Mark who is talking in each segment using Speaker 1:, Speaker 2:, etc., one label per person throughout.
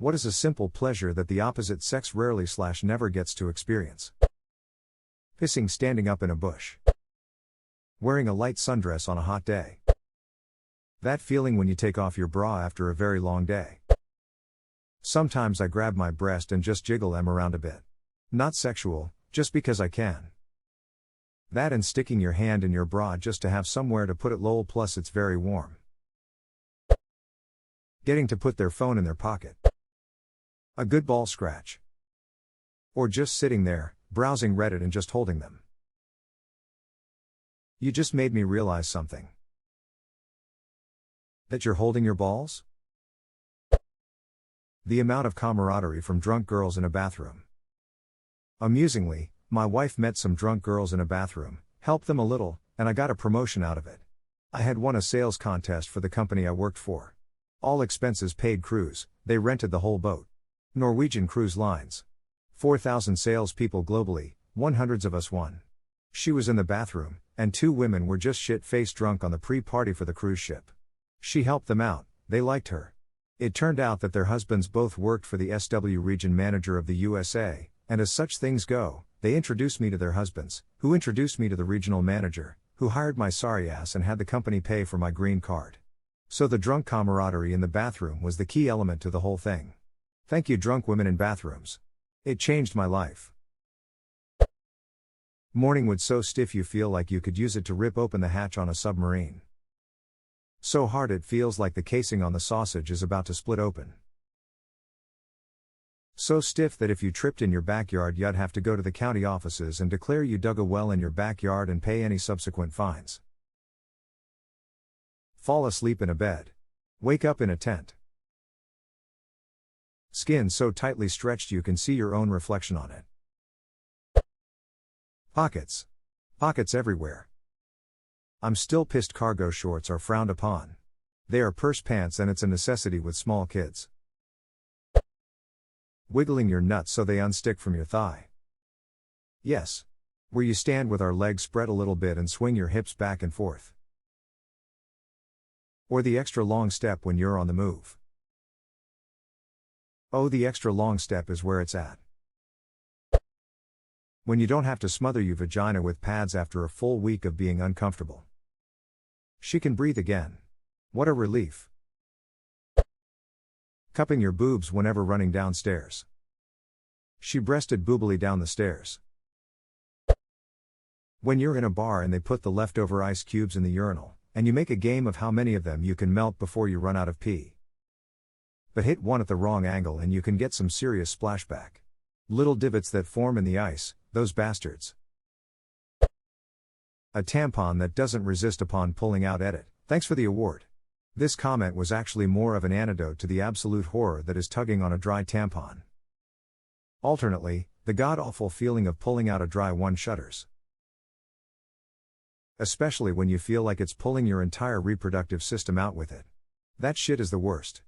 Speaker 1: What is a simple pleasure that the opposite sex rarely/never gets to experience? Pissing standing up in a bush. Wearing a light sundress on a hot day. That feeling when you take off your bra after a very long day. Sometimes I grab my breast and just jiggle them around a bit. Not sexual, just because I can. That and sticking your hand in your bra just to have somewhere to put it lol, plus it's very warm. Getting to put their phone in their pocket. A good ball scratch. Or just sitting there, browsing Reddit and just holding them. You just made me realize something. That you're holding your balls? The amount of camaraderie from drunk girls in a bathroom. Amusingly, my wife met some drunk girls in a bathroom, helped them a little, and I got a promotion out of it. I had won a sales contest for the company I worked for. All expenses paid cruise, they rented the whole boat. Norwegian Cruise Lines. 4,000 salespeople globally, 100s of us won. She was in the bathroom, and 2 women were just shit-faced drunk on the pre-party for the cruise ship. She helped them out, they liked her. It turned out that their husbands both worked for the SW region manager of the USA, and as such things go, they introduced me to their husbands, who introduced me to the regional manager, who hired my sorry ass and had the company pay for my green card. So the drunk camaraderie in the bathroom was the key element to the whole thing. Thank you, drunk women in bathrooms. It changed my life. Morning wood so stiff you feel like you could use it to rip open the hatch on a submarine. So hard it feels like the casing on the sausage is about to split open. So stiff that if you tripped in your backyard you'd have to go to the county offices and declare you dug a well in your backyard and pay any subsequent fines. Fall asleep in a bed. Wake up in a tent. Skin so tightly stretched you can see your own reflection on it. Pockets. Pockets everywhere. I'm still pissed cargo shorts are frowned upon. They are purse pants and it's a necessity with small kids. Wiggling your nuts so they unstick from your thigh. Yes. Where you stand with our legs spread a little bit and swing your hips back and forth. Or the extra long step when you're on the move. Oh, the extra long step is where it's at. When you don't have to smother your vagina with pads after a full week of being uncomfortable. She can breathe again. What a relief. Cupping your boobs whenever running downstairs. She breasted boobily down the stairs. When you're in a bar and they put the leftover ice cubes in the urinal, and you make a game of how many of them you can melt before you run out of pee. But hit one at the wrong angle and you can get some serious splashback. Little divots that form in the ice, those bastards. A tampon that doesn't resist upon pulling out. Edit. Thanks for the award. This comment was actually more of an antidote to the absolute horror that is tugging on a dry tampon. Alternately, the god-awful feeling of pulling out a dry one shudders. Especially when you feel like it's pulling your entire reproductive system out with it. That shit is the worst.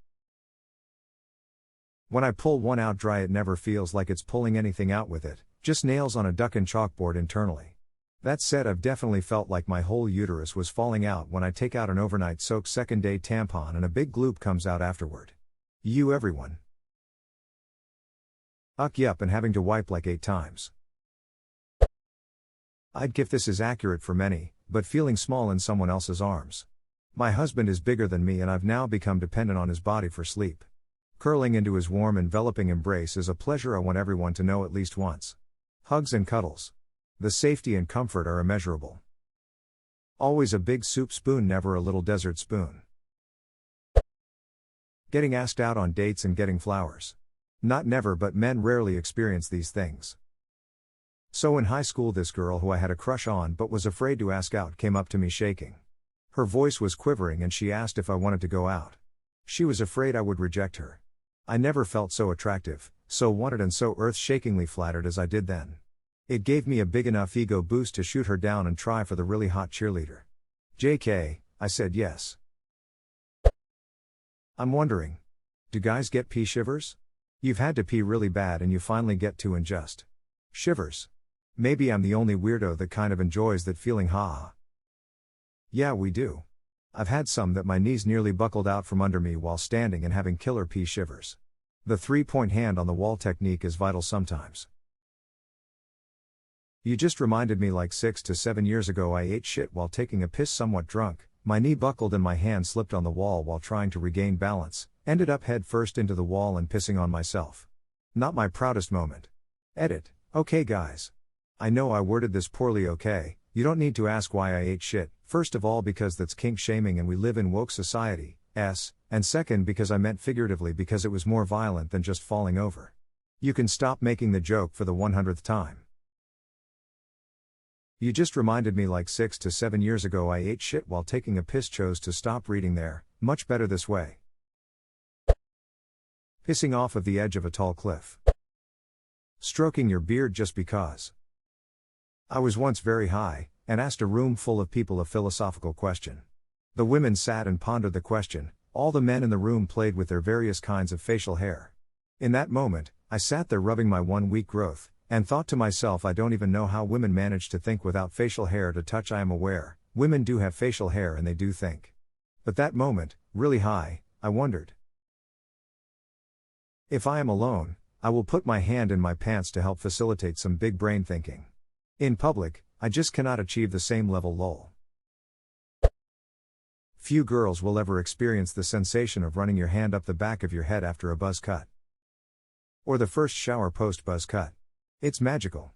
Speaker 1: When I pull one out dry it never feels like it's pulling anything out with it, just nails on a duck and chalkboard internally. That said, I've definitely felt like my whole uterus was falling out when I take out an overnight soaked second day tampon and a big gloop comes out afterward. You everyone. Yup, and having to wipe like 8 times. I'd give this is accurate for many, but feeling small in someone else's arms. My husband is bigger than me and I've now become dependent on his body for sleep. Curling into his warm enveloping embrace is a pleasure I want everyone to know at least once. Hugs and cuddles. The safety and comfort are immeasurable. Always a big soup spoon, never a little desert spoon. Getting asked out on dates and getting flowers. Not never, but men rarely experience these things. So in high school this girl who I had a crush on but was afraid to ask out came up to me shaking. Her voice was quivering and she asked if I wanted to go out. She was afraid I would reject her. I never felt so attractive, so wanted and so earth-shakingly flattered as I did then. It gave me a big enough ego boost to shoot her down and try for the really hot cheerleader. JK, I said yes. I'm wondering. Do guys get pee shivers? You've had to pee really bad and you finally get to and just shivers. Maybe I'm the only weirdo that kind of enjoys that feeling, haha. Yeah, we do. I've had some that my knees nearly buckled out from under me while standing and having killer pee shivers. The 3-point hand on the wall technique is vital sometimes. You just reminded me like 6 to 7 years ago I ate shit while taking a piss somewhat drunk, my knee buckled and my hand slipped on the wall while trying to regain balance, ended up head first into the wall and pissing on myself. Not my proudest moment. Edit. Okay guys. I know I worded this poorly. Okay, you don't need to ask why I ate shit, first of all because that's kink shaming and we live in woke society, and second because I meant figuratively because it was more violent than just falling over. You can stop making the joke for the 100th time. You just reminded me like 6 to 7 years ago I ate shit while taking a piss, chose to stop reading there, much better this way. Pissing off of the edge of a tall cliff. Stroking your beard just because. I was once very high, and asked a room full of people a philosophical question. The women sat and pondered the question, all the men in the room played with their various kinds of facial hair. In that moment, I sat there rubbing my 1-week growth, and thought to myself, I don't even know how women manage to think without facial hair to touch. I am aware, women do have facial hair and they do think. But that moment, really high, I wondered. If I am alone, I will put my hand in my pants to help facilitate some big brain thinking. In public, I just cannot achieve the same level. Lol. Few girls will ever experience the sensation of running your hand up the back of your head after a buzz cut. Or the first shower post buzz cut. It's magical.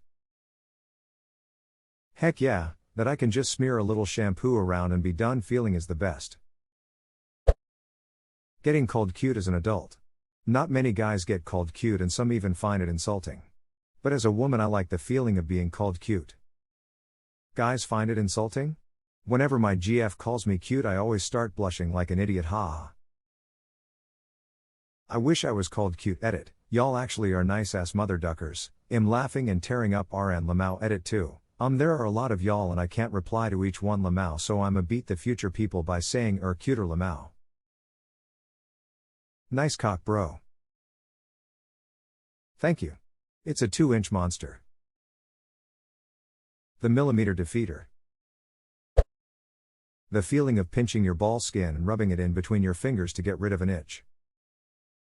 Speaker 1: Heck yeah, that I can just smear a little shampoo around and be done feeling is the best. Getting called cute as an adult. Not many guys get called cute and some even find it insulting. But as a woman I like the feeling of being called cute. Guys find it insulting? Whenever my GF calls me cute I always start blushing like an idiot, haha. I wish I was called cute. Edit. Y'all actually are nice ass mother duckers. I'm laughing and tearing up RN Lamau. Edit 2. There are a lot of y'all and I can't reply to each one Lamau, so I'm a beat the future people by saying cuter Lamau. Nice cock bro. Thank you. It's a 2-inch monster. The millimeter defeater. The feeling of pinching your ball skin and rubbing it in between your fingers to get rid of an itch.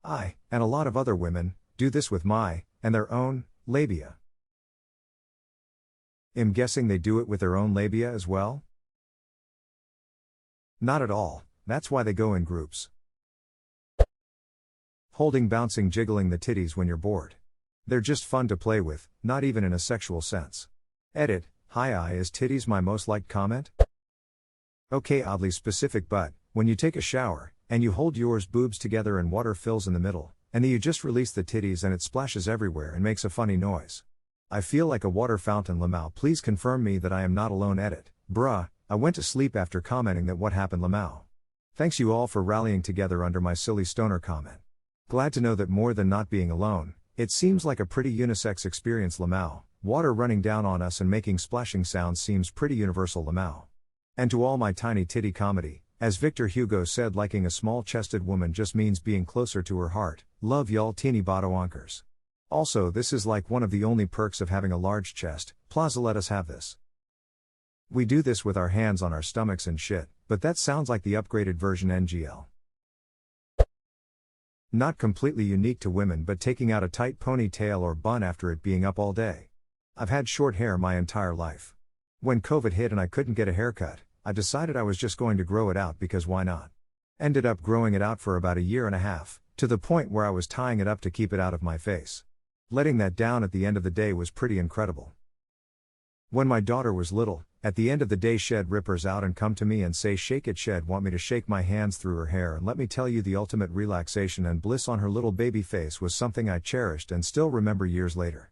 Speaker 1: I, and a lot of other women, do this with my, and their own, labia. I'm guessing they do it with their own labia as well? Not at all, that's why they go in groups. Holding, bouncing, jiggling the titties when you're bored. They're just fun to play with, not even in a sexual sense. Edit. Hi, is titties my most liked comment? Okay, oddly specific, but when you take a shower, and you hold yours boobs together and water fills in the middle, and then you just release the titties and it splashes everywhere and makes a funny noise. I feel like a water fountain. Lamau, please confirm me that I am not alone. Edit. Bruh, I went to sleep after commenting that what happened. Lamau. Thanks you all for rallying together under my silly stoner comment. Glad to know that more than not being alone, it seems like a pretty unisex experience. Lamau, water running down on us and making splashing sounds seems pretty universal. Lamau. And to all my tiny titty comedy, as Victor Hugo said, liking a small-chested woman just means being closer to her heart. Love y'all teeny bottlewonkers. Also, this is like one of the only perks of having a large chest. Plaza, let us have this. We do this with our hands on our stomachs and shit, but that sounds like the upgraded version. NGL. Not completely unique to women, but taking out a tight ponytail or bun after it being up all day. I've had short hair my entire life. When COVID hit and I couldn't get a haircut, I decided I was just going to grow it out because why not? Ended up growing it out for about 1.5 years, to the point where I was tying it up to keep it out of my face. Letting that down at the end of the day was pretty incredible. When my daughter was little, at the end of the day she'd rip hers out and come to me and say shake it. She'd want me to shake my hands through her hair, and let me tell you, the ultimate relaxation and bliss on her little baby face was something I cherished and still remember years later.